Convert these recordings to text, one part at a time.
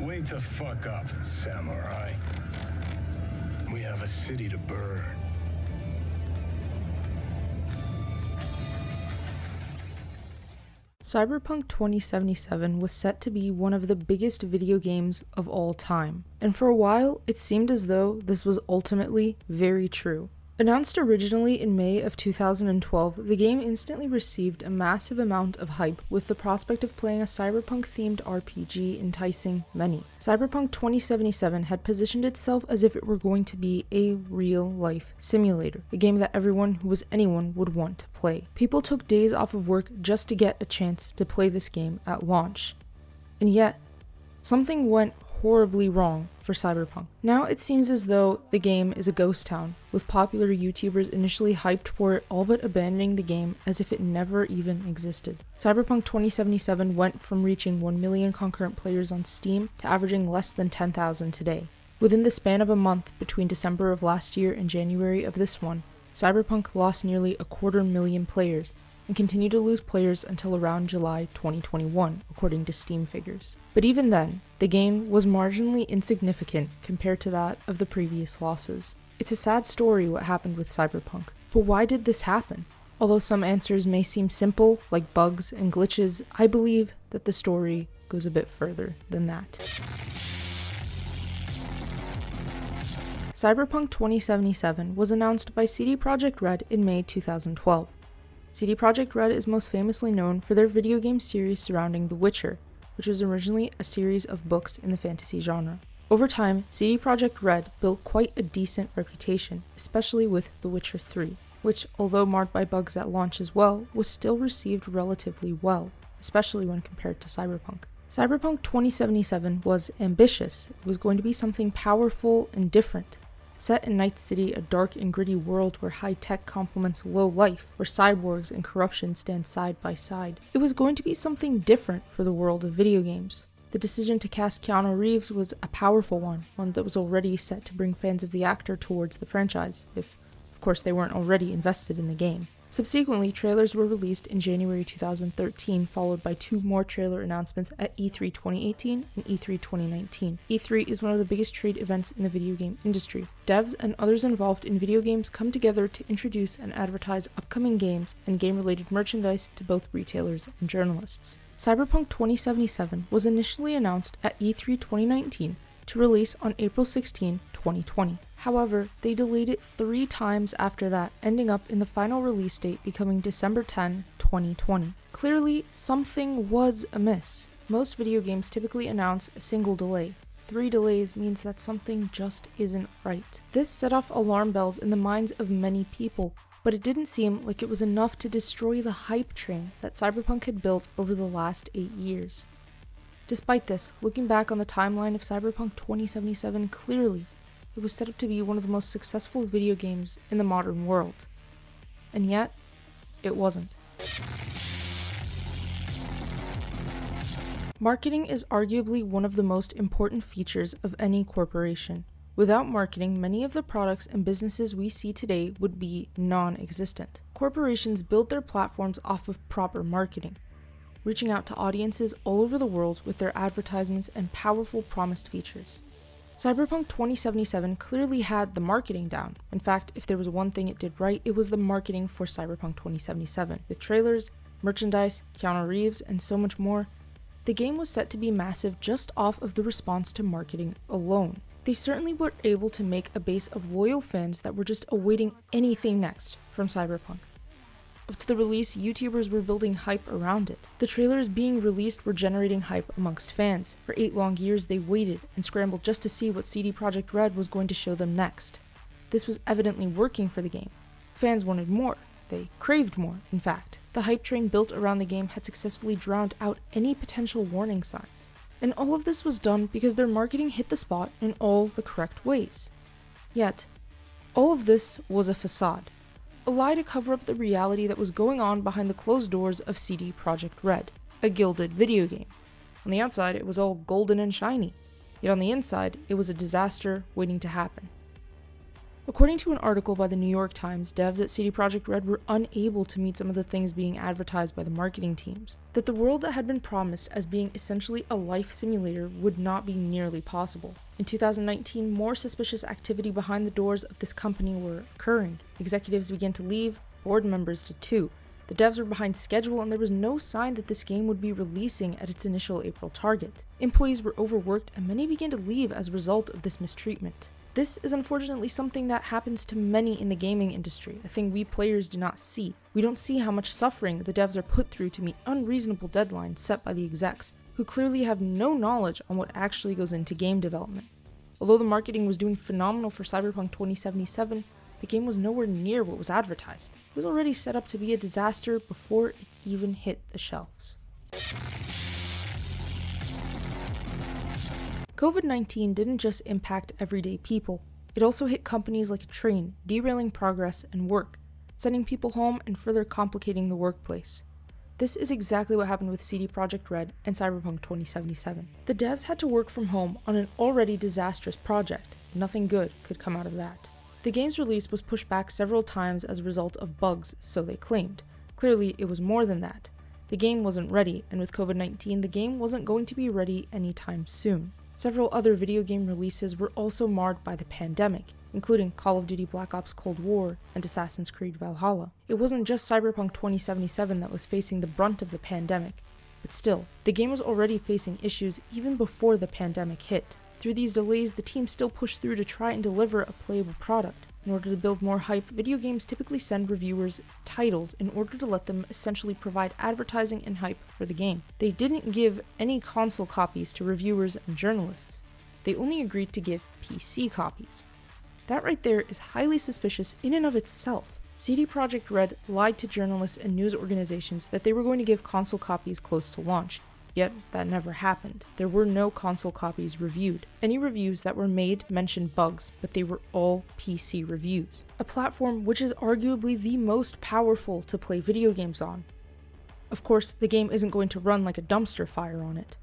Wake the fuck up, samurai. We have a city to burn. Cyberpunk 2077 was set to be one of the biggest video games of all time, and for a while it seemed as though this was ultimately very true. Announced originally in May of 2012, the game instantly received a massive amount of hype, with the prospect of playing a cyberpunk-themed RPG enticing many. Cyberpunk 2077 had positioned itself as if it were going to be a real-life simulator, a game that everyone who was anyone would want to play. People took days off of work just to get a chance to play this game at launch. And yet, something went horribly wrong for Cyberpunk. Now it seems as though the game is a ghost town, with popular YouTubers initially hyped for it all but abandoning the game as if it never even existed. Cyberpunk 2077 went from reaching 1 million concurrent players on Steam to averaging less than 10,000 today. Within the span of a month between December of last year and January of this one, Cyberpunk lost nearly 250,000 players, and continued to lose players until around July 2021, according to Steam figures. But even then, the gain was marginally insignificant compared to that of the previous losses. It's a sad story what happened with Cyberpunk, but why did this happen? Although some answers may seem simple, like bugs and glitches, I believe that the story goes a bit further than that. Cyberpunk 2077 was announced by CD Projekt Red in May 2012. CD Projekt Red is most famously known for their video game series surrounding The Witcher, which was originally a series of books in the fantasy genre. Over time, CD Projekt Red built quite a decent reputation, especially with The Witcher 3, which, although marred by bugs at launch as well, was still received relatively well, especially when compared to Cyberpunk. Cyberpunk 2077 was ambitious. It was going to be something powerful and different. Set in Night City, a dark and gritty world where high-tech complements low life, where cyborgs and corruption stand side by side, it was going to be something different for the world of video games. The decision to cast Keanu Reeves was a powerful one that was already set to bring fans of the actor towards the franchise, if, of course, they weren't already invested in the game. Subsequently, trailers were released in January 2013, followed by 2 more trailer announcements at E3 2018 and E3 2019. E3 is one of the biggest trade events in the video game industry. Devs and others involved in video games come together to introduce and advertise upcoming games and game-related merchandise to both retailers and journalists. Cyberpunk 2077 was initially announced at E3 2019 to release on April 16, 2020. However, they delayed it 3 times after that, ending up in the final release date becoming December 10, 2020. Clearly, something was amiss. Most video games typically announce a single delay. 3 delays means that something just isn't right. This set off alarm bells in the minds of many people, but it didn't seem like it was enough to destroy the hype train that Cyberpunk had built over the last 8 years. Despite this, looking back on the timeline of Cyberpunk 2077, clearly, it was set up to be one of the most successful video games in the modern world. And yet, it wasn't. Marketing is arguably one of the most important features of any corporation. Without marketing, many of the products and businesses we see today would be non-existent. Corporations build their platforms off of proper marketing, reaching out to audiences all over the world with their advertisements and powerful promised features. Cyberpunk 2077 clearly had the marketing down. In fact, if there was one thing it did right, it was the marketing for Cyberpunk 2077. With trailers, merchandise, Keanu Reeves, and so much more, the game was set to be massive just off of the response to marketing alone. They certainly were able to make a base of loyal fans that were just awaiting anything next from Cyberpunk. Up to the release, YouTubers were building hype around it. The trailers being released were generating hype amongst fans. For 8 long years, they waited and scrambled just to see what CD Projekt Red was going to show them next. This was evidently working for the game. Fans wanted more. They craved more, in fact. The hype train built around the game had successfully drowned out any potential warning signs. And all of this was done because their marketing hit the spot in all the correct ways. Yet, all of this was a facade. A lie to cover up the reality that was going on behind the closed doors of CD Projekt Red, a gilded video game. On the outside, it was all golden and shiny, yet on the inside, it was a disaster waiting to happen. According to an article by the New York Times, devs at CD Projekt Red were unable to meet some of the things being advertised by the marketing teams. That the world that had been promised as being essentially a life simulator would not be nearly possible. In 2019, more suspicious activity behind the doors of this company were occurring. Executives began to leave, board members did too. The devs were behind schedule and there was no sign that this game would be releasing at its initial April target. Employees were overworked and many began to leave as a result of this mistreatment. This is unfortunately something that happens to many in the gaming industry, a thing we players do not see. We don't see how much suffering the devs are put through to meet unreasonable deadlines set by the execs, who clearly have no knowledge on what actually goes into game development. Although the marketing was doing phenomenal for Cyberpunk 2077, the game was nowhere near what was advertised. It was already set up to be a disaster before it even hit the shelves. COVID-19 didn't just impact everyday people, it also hit companies like a train, derailing progress and work, sending people home and further complicating the workplace. This is exactly what happened with CD Projekt Red and Cyberpunk 2077. The devs had to work from home on an already disastrous project. Nothing good could come out of that. The game's release was pushed back several times as a result of bugs, so they claimed. Clearly, it was more than that. The game wasn't ready, and with COVID-19, the game wasn't going to be ready anytime soon. Several other video game releases were also marred by the pandemic, including Call of Duty Black Ops Cold War and Assassin's Creed Valhalla. It wasn't just Cyberpunk 2077 that was facing the brunt of the pandemic, but still, the game was already facing issues even before the pandemic hit. Through these delays, the team still pushed through to try and deliver a playable product. In order to build more hype, video games typically send reviewers titles in order to let them essentially provide advertising and hype for the game. They didn't give any console copies to reviewers and journalists. They only agreed to give PC copies. That right there is highly suspicious in and of itself. CD Projekt Red lied to journalists and news organizations that they were going to give console copies close to launch. Yet, that never happened. There were no console copies reviewed. Any reviews that were made mentioned bugs, but they were all PC reviews. A platform which is arguably the most powerful to play video games on. Of course, the game isn't going to run like a dumpster fire on it.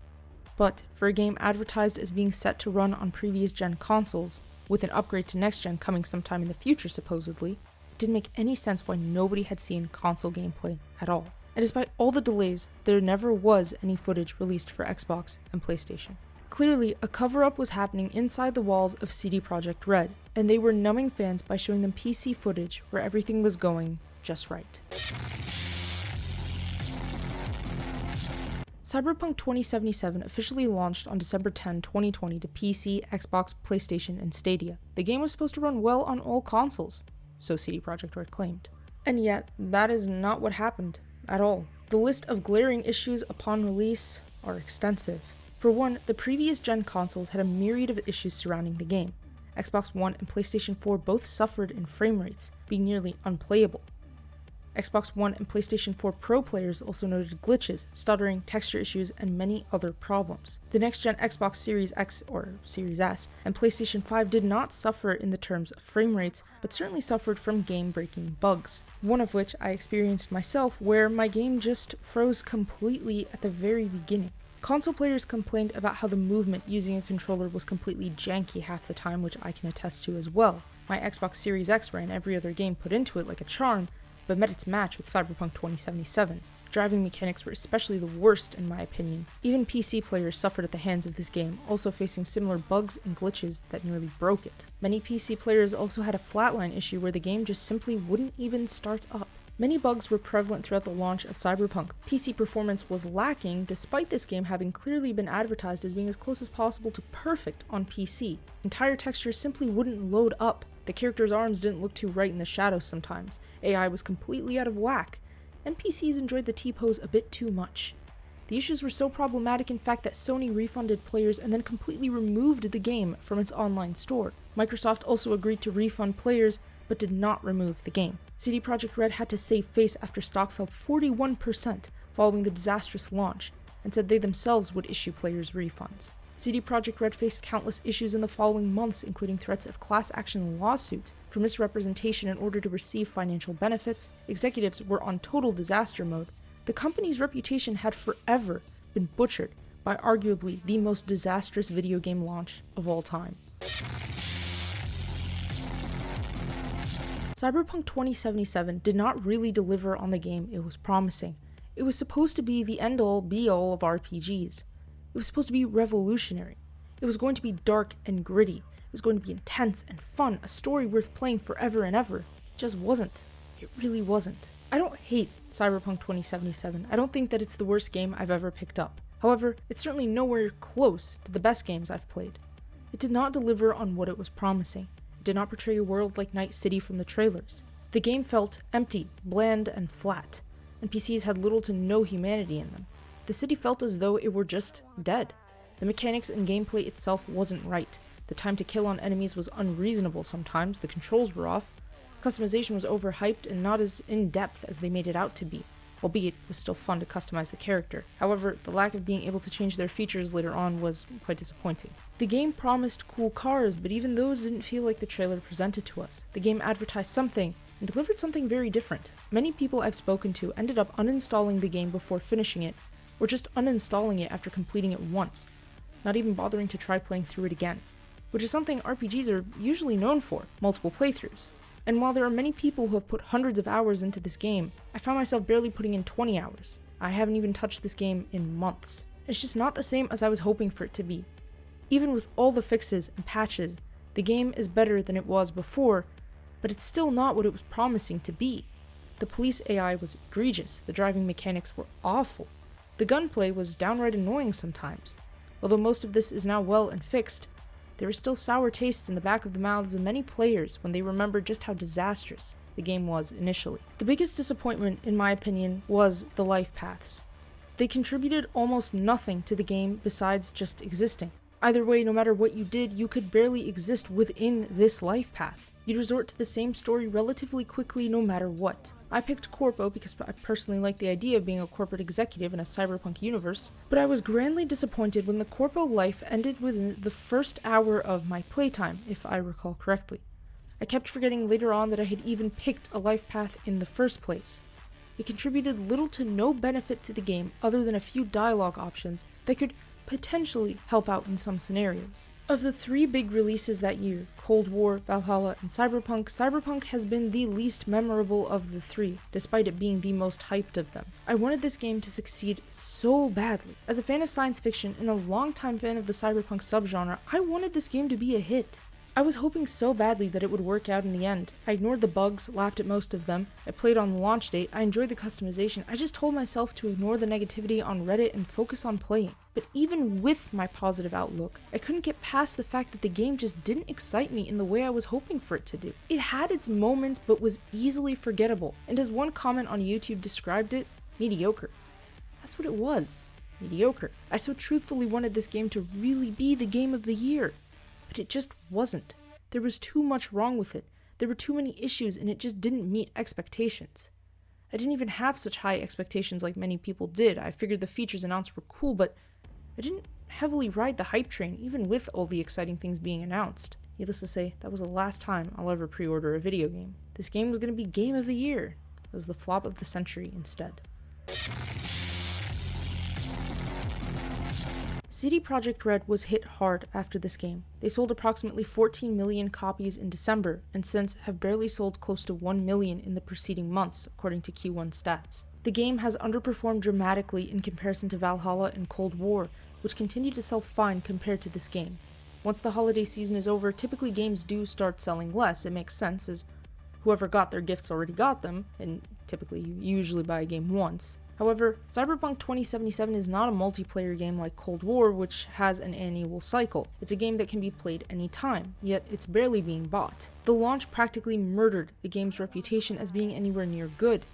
But, for a game advertised as being set to run on previous gen consoles, with an upgrade to next gen coming sometime in the future supposedly, it didn't make any sense why nobody had seen console gameplay at all. And despite all the delays, there never was any footage released for Xbox and PlayStation. Clearly, a cover-up was happening inside the walls of CD Projekt Red, and they were numbing fans by showing them PC footage where everything was going just right. Cyberpunk 2077 officially launched on December 10, 2020 to PC, Xbox, PlayStation, and Stadia. The game was supposed to run well on all consoles, so CD Projekt Red claimed. And yet, that is not what happened. At all. The list of glaring issues upon release are extensive. For one, the previous gen consoles had a myriad of issues surrounding the game. Xbox One and PlayStation 4 both suffered in frame rates, being nearly unplayable. Xbox One and PlayStation 4 Pro players also noted glitches, stuttering, texture issues, and many other problems. The next-gen Xbox Series X or Series S and PlayStation 5 did not suffer in the terms of frame rates, but certainly suffered from game-breaking bugs. One of which I experienced myself, where my game just froze completely at the very beginning. Console players complained about how the movement using a controller was completely janky half the time, which I can attest to as well. My Xbox Series X ran every other game put into it like a charm, but met its match with Cyberpunk 2077. Driving mechanics were especially the worst in my opinion. Even PC players suffered at the hands of this game, also facing similar bugs and glitches that nearly broke it. Many PC players also had a flatline issue where the game just simply wouldn't even start up. Many bugs were prevalent throughout the launch of Cyberpunk. PC performance was lacking despite this game having clearly been advertised as being as close as possible to perfect on PC. Entire textures simply wouldn't load up. The character's arms didn't look too right in the shadows sometimes. AI was completely out of whack. NPCs enjoyed the T-pose a bit too much. The issues were so problematic in fact that Sony refunded players and then completely removed the game from its online store. Microsoft also agreed to refund players, but did not remove the game. CD Projekt Red had to save face after stock fell 41% following the disastrous launch, and said they themselves would issue players refunds. CD Projekt Red faced countless issues in the following months, including threats of class action lawsuits for misrepresentation in order to receive financial benefits. Executives were on total disaster mode. The company's reputation had forever been butchered by arguably the most disastrous video game launch of all time. Cyberpunk 2077 did not really deliver on the game it was promising. It was supposed to be the end-all be-all of RPGs. It was supposed to be revolutionary. It was going to be dark and gritty. It was going to be intense and fun, a story worth playing forever and ever. It just wasn't. It really wasn't. I don't hate Cyberpunk 2077. I don't think that it's the worst game I've ever picked up. However, it's certainly nowhere close to the best games I've played. It did not deliver on what it was promising. It did not portray a world like Night City from the trailers. The game felt empty, bland, and flat. NPCs had little to no humanity in them. The city felt as though it were just dead. The mechanics and gameplay itself wasn't right. The time to kill on enemies was unreasonable sometimes, the controls were off. Customization was overhyped and not as in-depth as they made it out to be, albeit it was still fun to customize the character. However, the lack of being able to change their features later on was quite disappointing. The game promised cool cars, but even those didn't feel like the trailer presented to us. The game advertised something, and delivered something very different. Many people I've spoken to ended up uninstalling the game before finishing it, or just uninstalling it after completing it once, not even bothering to try playing through it again, which is something RPGs are usually known for, multiple playthroughs. And while there are many people who have put hundreds of hours into this game, I found myself barely putting in 20 hours. I haven't even touched this game in months. It's just not the same as I was hoping for it to be. Even with all the fixes and patches, the game is better than it was before, but it's still not what it was promising to be. The police AI was egregious, the driving mechanics were awful, the gunplay was downright annoying sometimes. Although most of this is now well and fixed, there are still sour tastes in the back of the mouths of many players when they remember just how disastrous the game was initially. The biggest disappointment, in my opinion, was the life paths. They contributed almost nothing to the game besides just existing. Either way, no matter what you did, you could barely exist within this life path. You'd resort to the same story relatively quickly no matter what. I picked Corpo because I personally like the idea of being a corporate executive in a cyberpunk universe, but I was grandly disappointed when the Corpo life ended within the first hour of my playtime, if I recall correctly. I kept forgetting later on that I had even picked a life path in the first place. It contributed little to no benefit to the game other than a few dialogue options that could potentially help out in some scenarios. Of the 3 big releases that year, Cold War, Valhalla, and Cyberpunk has been the least memorable of the 3, despite it being the most hyped of them. I wanted this game to succeed so badly. As a fan of science fiction and a longtime fan of the cyberpunk subgenre, I wanted this game to be a hit. I was hoping so badly that it would work out in the end. I ignored the bugs, laughed at most of them, I played on the launch date, I enjoyed the customization, I just told myself to ignore the negativity on Reddit and focus on playing. But even with my positive outlook, I couldn't get past the fact that the game just didn't excite me in the way I was hoping for it to do. It had its moments but was easily forgettable, and as one comment on YouTube described it, mediocre. That's what it was. Mediocre. I so truthfully wanted this game to really be the game of the year. But it just wasn't. There was too much wrong with it. There were too many issues and it just didn't meet expectations. I didn't even have such high expectations like many people did. I figured the features announced were cool, but I didn't heavily ride the hype train, even with all the exciting things being announced. Needless to say, that was the last time I'll ever pre-order a video game. This game was going to be Game of the Year. It was the flop of the century instead. CD Projekt Red was hit hard after this game. They sold approximately 14 million copies in December, and since have barely sold close to 1 million in the preceding months, according to Q1 stats. The game has underperformed dramatically in comparison to Valhalla and Cold War, which continue to sell fine compared to this game. Once the holiday season is over, typically games do start selling less. It makes sense, as whoever got their gifts already got them, and typically you usually buy a game once. However, Cyberpunk 2077 is not a multiplayer game like Cold War, which has an annual cycle. It's a game that can be played anytime, yet it's barely being bought. The launch practically murdered the game's reputation as being anywhere near good.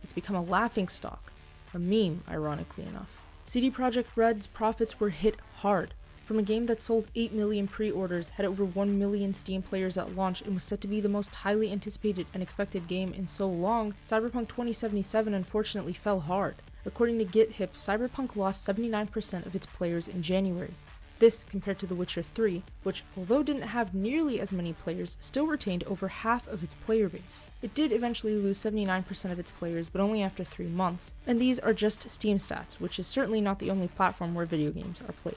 It's become a laughingstock, a meme, ironically enough. CD Projekt Red's profits were hit hard. From a game that sold 8 million pre-orders, had over 1 million Steam players at launch, and was set to be the most highly anticipated and expected game in so long, Cyberpunk 2077 unfortunately fell hard. According to GitHip, Cyberpunk lost 79% of its players in January. This compared to The Witcher 3, which, although didn't have nearly as many players, still retained over half of its player base. It did eventually lose 79% of its players, but only after 3 months, and these are just Steam stats, which is certainly not the only platform where video games are played.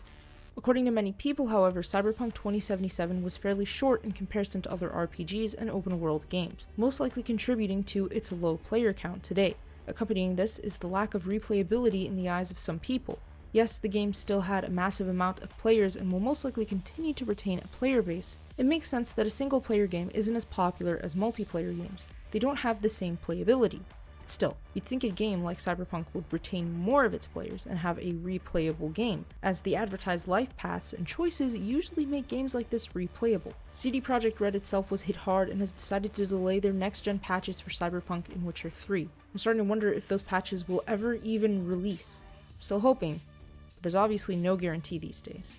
According to many people, however, Cyberpunk 2077 was fairly short in comparison to other RPGs and open-world games, most likely contributing to its low player count today. Accompanying this is the lack of replayability in the eyes of some people. Yes, the game still had a massive amount of players and will most likely continue to retain a player base. It makes sense that a single-player game isn't as popular as multiplayer games. They don't have the same playability. But still, you'd think a game like Cyberpunk would retain more of its players and have a replayable game, as the advertised life paths and choices usually make games like this replayable. CD Projekt Red itself was hit hard and has decided to delay their next-gen patches for Cyberpunk and Witcher 3. I'm starting to wonder if those patches will ever even release. I'm still hoping, but there's obviously no guarantee these days.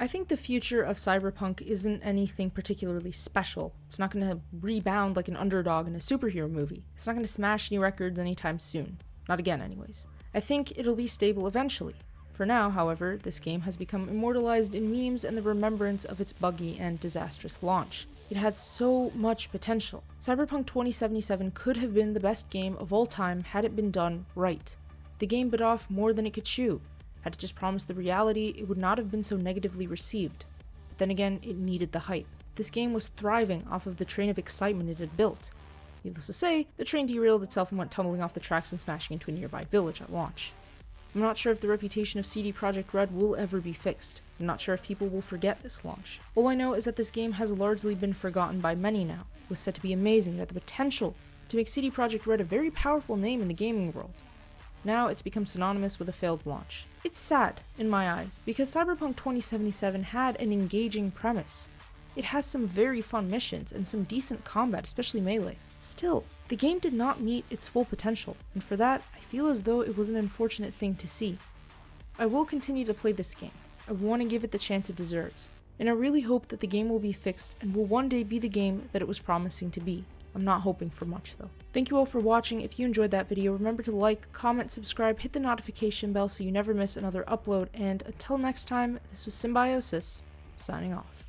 I think the future of Cyberpunk isn't anything particularly special. It's not going to rebound like an underdog in a superhero movie. It's not going to smash new records anytime soon. Not again, anyways. I think it'll be stable eventually. For now, however, this game has become immortalized in memes and the remembrance of its buggy and disastrous launch. It had so much potential. Cyberpunk 2077 could have been the best game of all time had it been done right. The game bit off more than it could chew. Had it just promised the reality, it would not have been so negatively received. But then again, it needed the hype. This game was thriving off of the train of excitement it had built. Needless to say, the train derailed itself and went tumbling off the tracks and smashing into a nearby village at launch. I'm not sure if the reputation of CD Projekt Red will ever be fixed. I'm not sure if people will forget this launch. All I know is that this game has largely been forgotten by many now. It was said to be amazing, it had the potential to make CD Projekt Red a very powerful name in the gaming world. Now it's become synonymous with a failed launch. It's sad, in my eyes, because Cyberpunk 2077 had an engaging premise. It has some very fun missions and some decent combat, especially melee. Still, the game did not meet its full potential, and for that, I feel as though it was an unfortunate thing to see. I will continue to play this game. I want to give it the chance it deserves, and I really hope that the game will be fixed and will one day be the game that it was promising to be. I'm not hoping for much though. Thank you all for watching. If you enjoyed that video, remember to like, comment, subscribe, hit the notification bell so you never miss another upload, and until next time, this was Symbiosis, signing off.